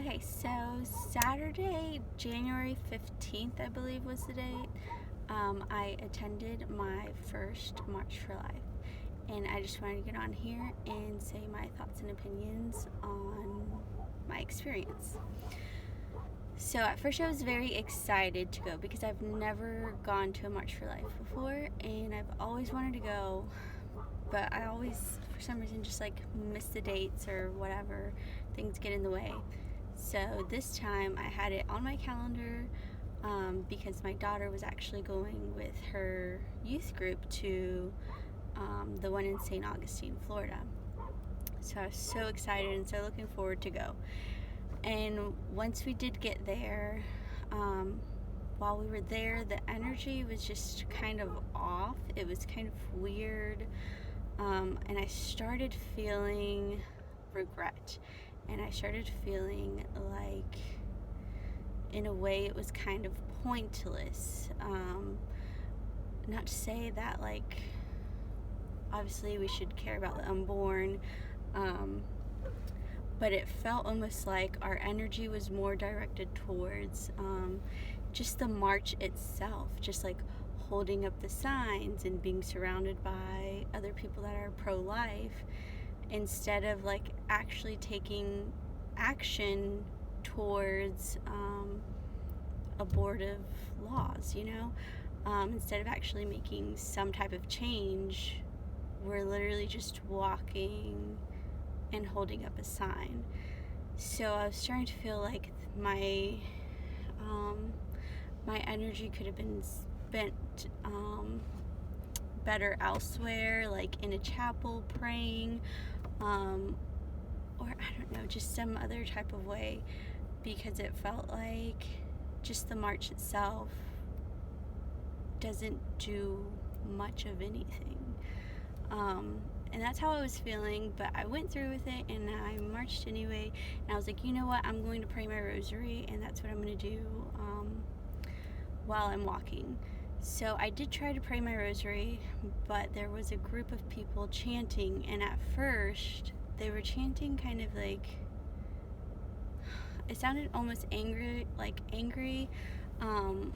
Okay, so Saturday, January 15th, I believe was the date, I attended my first March for Life. And I just wanted to get on here and say my thoughts and opinions on my experience. So at first I was very excited to go because I've never gone to a March for Life before, and I've always wanted to go, but I always, for some reason, just like miss the dates or whatever. Things get in the way. So this time I had it on my calendar because my daughter was actually going with her youth group to the one in St. Augustine, Florida. So I was so excited and so looking forward to go. And once we did get there, while we were there, the energy was just kind of off. It was kind of weird. And I started feeling regret. And I started feeling like, in a way, it was kind of pointless. Not to say that, like, obviously we should care about the unborn, but it felt almost like our energy was more directed towards just the march itself, just like holding up the signs and being surrounded by other people that are pro-life, instead of like actually taking action towards abortive laws, instead of actually making some type of change. We're literally just walking and holding up a sign. So I was starting to feel like my energy could have been spent better elsewhere, like in a chapel praying, or I don't know, just some other type of way, because it felt like just the march itself doesn't do much of anything. And that's how I was feeling, but I went through with it and I marched anyway. And I was like, you know what, I'm going to pray my rosary, and that's what I'm going to do while I'm walking. So I did try to pray my rosary, but there was a group of people chanting, and at first they were chanting kind of like, it sounded almost angry, and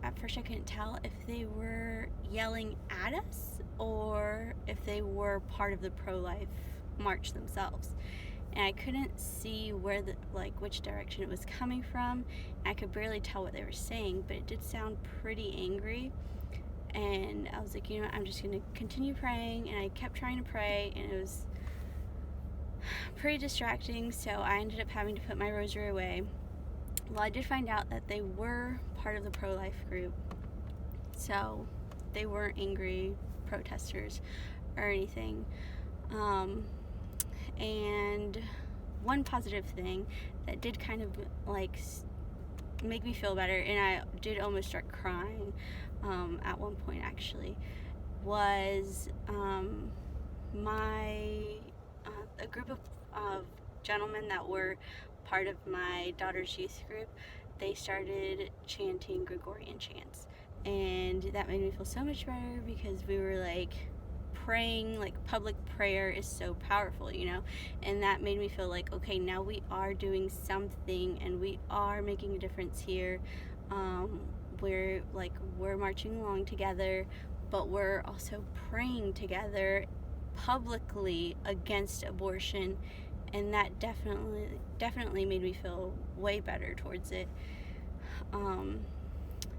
at first I couldn't tell if they were yelling at us or if they were part of the pro-life march themselves. And I couldn't see which direction it was coming from. I could barely tell what they were saying, but it did sound pretty angry. And I was like, you know what, I'm just going to continue praying. And I kept trying to pray, and it was pretty distracting, so I ended up having to put my rosary away. Well, I did find out that they were part of the pro-life group, so they weren't angry protesters or anything. And one positive thing that did kind of like make me feel better, and I did almost start crying at one point actually, was a group of gentlemen that were part of my daughter's youth group. They started chanting Gregorian chants, and that made me feel so much better, because we were like praying, like public prayer is so powerful, and that made me feel like, okay, now we are doing something and we are making a difference here. We're marching along together, but we're also praying together publicly against abortion, and that definitely made me feel way better towards it.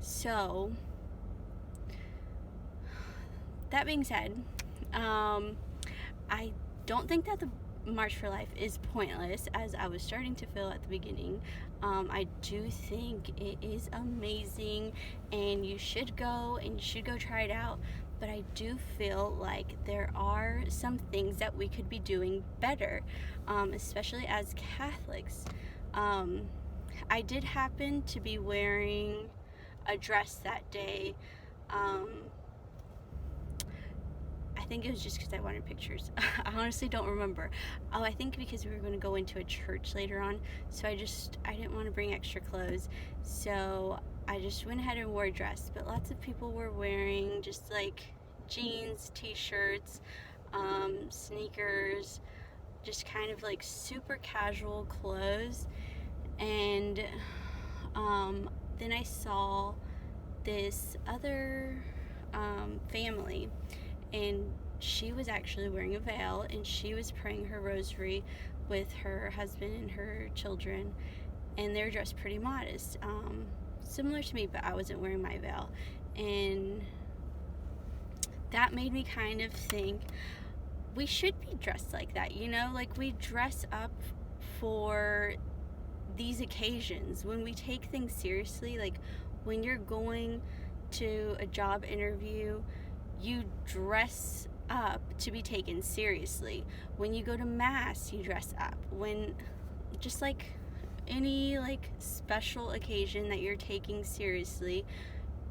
So that being said, I don't think that the March for Life is pointless, as I was starting to feel at the beginning. I do think it is amazing, and you should go try it out. But I do feel like there are some things that we could be doing better, especially as Catholics. I did happen to be wearing a dress that day. I think it was just because I wanted pictures. I honestly don't remember. I think because we were going to go into a church later on, so I didn't want to bring extra clothes, so I just went ahead and wore a dress. But lots of people were wearing just like jeans, t-shirts, sneakers, just kind of like super casual clothes. And then I saw this other family, and she was actually wearing a veil, and she was praying her rosary with her husband and her children, and they're dressed pretty modest, similar to me, but I wasn't wearing my veil. And that made me kind of think we should be dressed like that, like we dress up for these occasions when we take things seriously. Like when you're going to a job interview, you dress up to be taken seriously. When you go to mass, you dress up. When just like any like special occasion that you're taking seriously,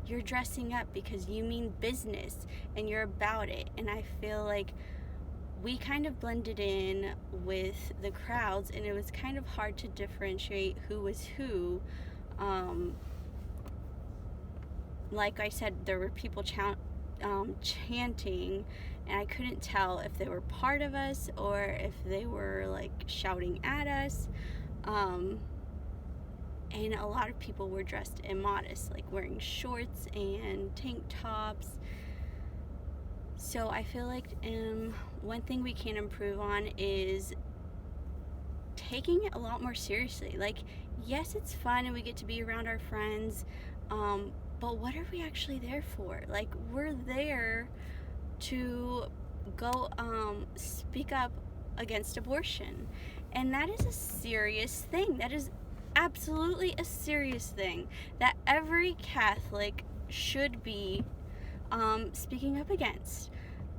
you're dressing up because you mean business and you're about it. And I feel like we kind of blended in with the crowds, and it was kind of hard to differentiate who was who. Like I said, there were people chanting, and I couldn't tell if they were part of us or if they were like shouting at us. And a lot of people were dressed immodest, like wearing shorts and tank tops. So I feel like one thing we can improve on is taking it a lot more seriously. Like, yes, it's fun and we get to be around our friends, but what are we actually there for? Like, we're there to go speak up against abortion, and that is a serious thing. That is absolutely a serious thing that every Catholic should be speaking up against.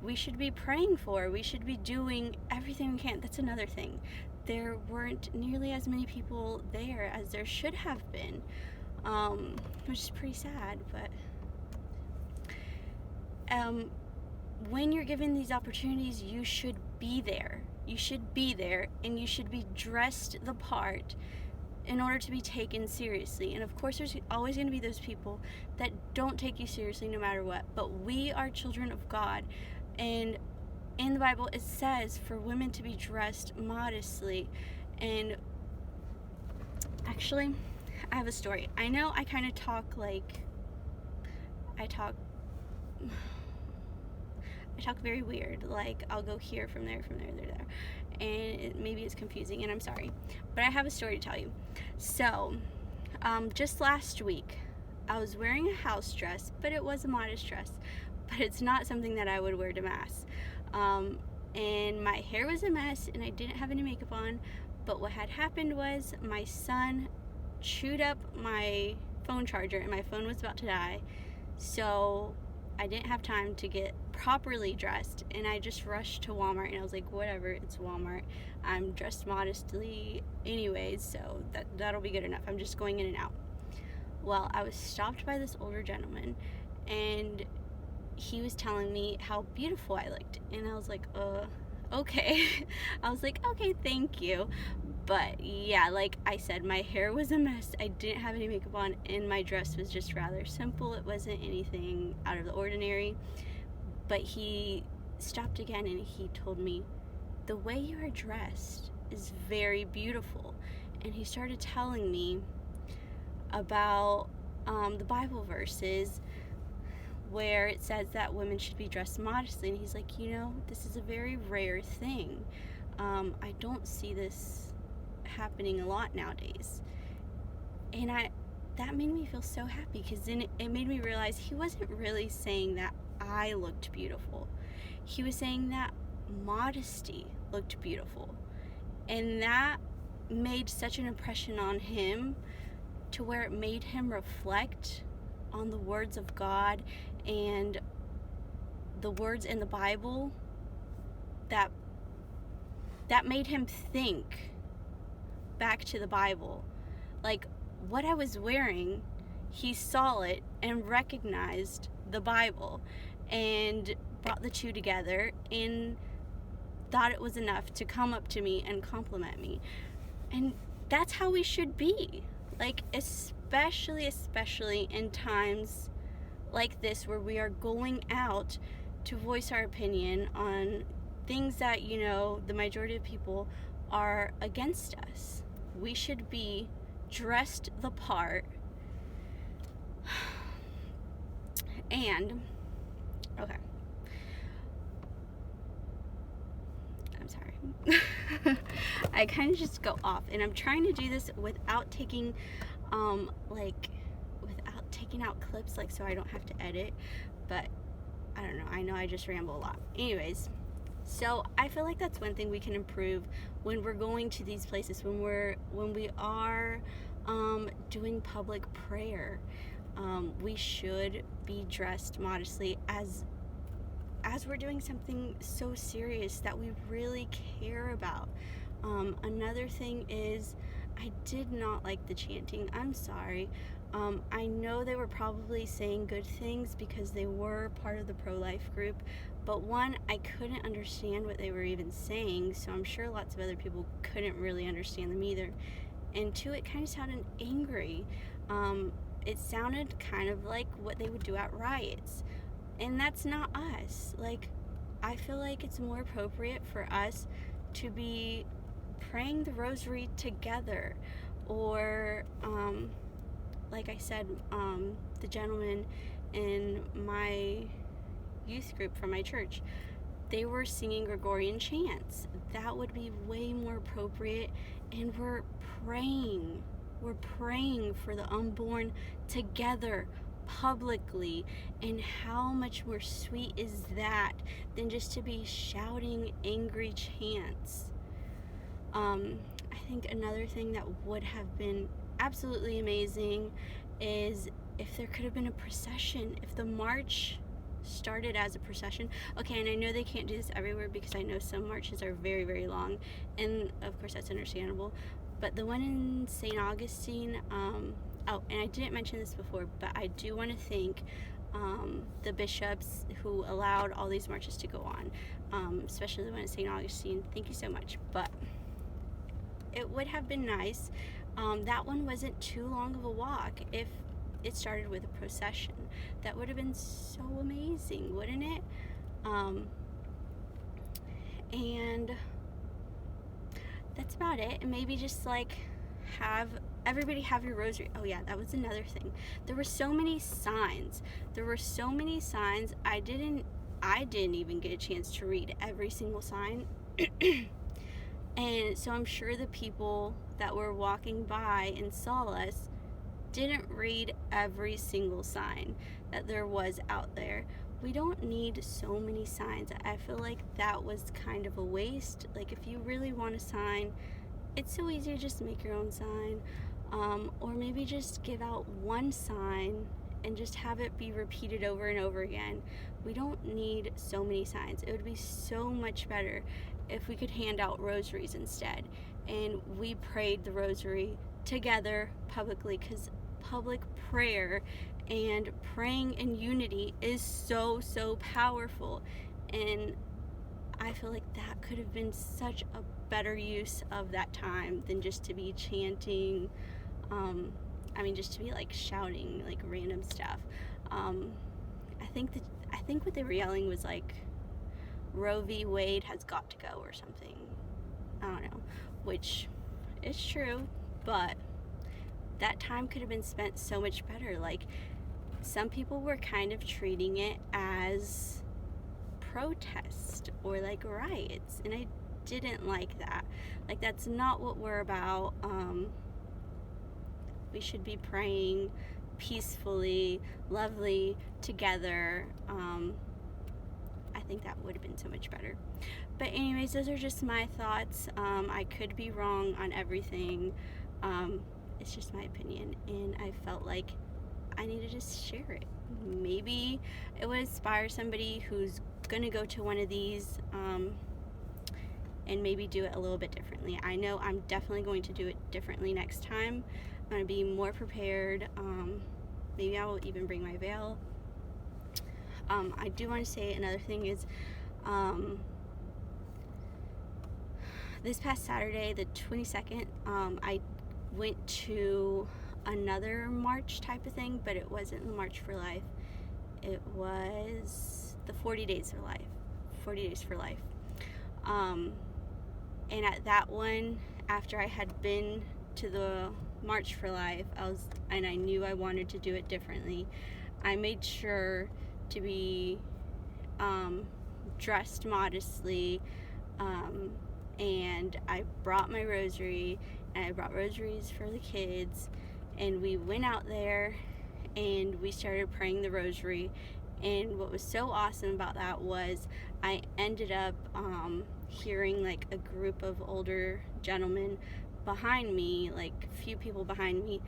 We should be praying for. We should be doing everything we can. That's another thing. There weren't nearly as many people there as there should have been, which is pretty sad. But when you're given these opportunities, you should be there. You should be there, and you should be dressed the part in order to be taken seriously. And of course, there's always going to be those people that don't take you seriously no matter what. But we are children of God, and in the Bible it says for women to be dressed modestly. And actually, I have a story. I know I kind of talk very weird. Like, I'll go here, from there, there, and maybe it's confusing, and I'm sorry. But I have a story to tell you. So, just last week, I was wearing a house dress, but it was a modest dress. But it's not something that I would wear to mass. And my hair was a mess, and I didn't have any makeup on. But what had happened was my son chewed up my phone charger, and my phone was about to die. So I didn't have time to get properly dressed, and I just rushed to Walmart, and I was like, whatever, it's Walmart. I'm dressed modestly anyways, so that'll be good enough. I'm just going in and out. Well, I was stopped by this older gentleman, and he was telling me how beautiful I looked, and I was like, okay. I was like, okay, thank you. But yeah, like I said, my hair was a mess. I didn't have any makeup on, and my dress was just rather simple. It wasn't anything out of the ordinary. But he stopped again, and he told me, the way you are dressed is very beautiful. And he started telling me about the Bible verses where it says that women should be dressed modestly. And he's like, this is a very rare thing. I don't see this happening a lot nowadays. And that made me feel so happy, because then it made me realize he wasn't really saying that I looked beautiful. He was saying that modesty looked beautiful. And that made such an impression on him, to where it made him reflect on the words of God and the words in the Bible, that made him think back to the Bible. Like, what I was wearing, he saw it and recognized the Bible and brought the two together and thought it was enough to come up to me and compliment me. And that's how we should be. Like, especially in times like this, where we are going out to voice our opinion on things that, the majority of people are against us. We should be dressed the part. And, okay. I'm sorry. I kind of just go off, and I'm trying to do this without taking, without taking out clips, like, so I don't have to edit, but I don't know. I know I just ramble a lot. Anyways, so I feel like that's one thing we can improve when we're going to these places, when we are doing public prayer. We should be dressed modestly as we're doing something so serious that we really care about. Another thing is, I did not like the chanting. I'm sorry. I know they were probably saying good things because they were part of the pro-life group, but one, I couldn't understand what they were even saying, so I'm sure lots of other people couldn't really understand them either. And two, it kind of sounded angry. It sounded kind of like what they would do at riots, and that's not us. Like, I feel like it's more appropriate for us to be praying the rosary together, or like I said, the gentleman in my youth group from my church, they were singing Gregorian chants. That would be way more appropriate, and we're praying for the unborn together, publicly. And how much more sweet is that than just to be shouting angry chants? I think another thing that would have been absolutely amazing is if there could have been a procession, if the march started as a procession. Okay, and I know they can't do this everywhere because I know some marches are very, very long, and of course that's understandable, but the one in St. Augustine, oh, and I didn't mention this before, but I do want to thank the bishops who allowed all these marches to go on, especially the one at St. Augustine. Thank you so much. But it would have been nice. That one wasn't too long of a walk. If it started with a procession, that would have been so amazing, wouldn't it? And that's about it. And maybe just like have everybody have your rosary. Oh yeah, that was another thing. There were so many signs. I didn't even get a chance to read every single sign. And so I'm sure the people that were walking by and saw us didn't read every single sign that there was out there. We don't need so many signs. I feel like that was kind of a waste. Like, if you really want a sign, it's so easy to just make your own sign, or maybe just give out one sign and just have it be repeated over and over again. We don't need so many signs. It would be so much better if we could hand out rosaries instead, and we prayed the rosary together publicly, because public prayer and praying in unity is so, so powerful. And I feel like that could have been such a better use of that time than just to be chanting, just to be like shouting like random stuff. I think what they were yelling was like, Roe v. Wade has got to go or something. I don't know, which is true, but that time could have been spent so much better. Like, some people were kind of treating it as protest or like riots, and I didn't like that. Like, that's not what we're about. We should be praying peacefully, lovely, together. I think that would have been so much better. But anyways, those are just my thoughts. I could be wrong on everything. It's just my opinion, and I felt like I need to just share it. Maybe it would inspire somebody who's gonna go to one of these, and maybe do it a little bit differently. I know I'm definitely going to do it differently next time. I'm gonna be more prepared. Maybe I will even bring my veil. I do want to say another thing is, this past Saturday, the 22nd, I went to another march type of thing, but it wasn't the March for Life. It was the 40 Days for Life. 40 Days for Life. And at that one, after I had been to the March for Life, and I knew I wanted to do it differently. I made sure to be dressed modestly, and I brought my rosary, and I brought rosaries for the kids, and we went out there and we started praying the rosary. And what was so awesome about that was I ended up hearing like a group of older gentlemen behind me, like a few people behind me,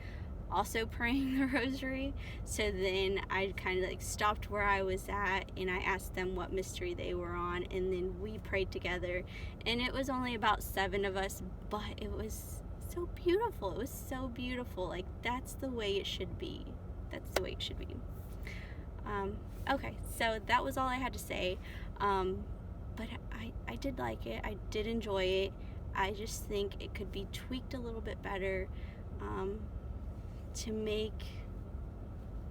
also praying the rosary. So then I kind of like stopped where I was at, and I asked them what mystery they were on, and then we prayed together. And it was only about 7 of us, but it was so beautiful. It was so beautiful. Like, that's the way it should be. That's the way it should be. Okay, so that was all I had to say. But I did like it. I did enjoy it. I just think it could be tweaked a little bit better, to make,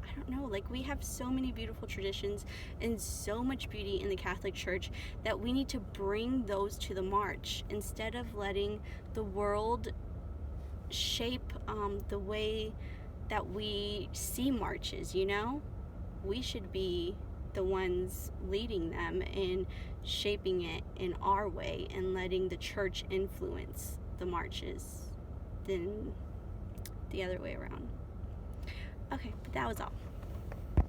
I don't know, like, we have so many beautiful traditions and so much beauty in the Catholic Church that we need to bring those to the march instead of letting the world shape the way that we see marches, you know? We should be the ones leading them and shaping it in our way and letting the church influence the marches than the other way around. Okay, but that was all.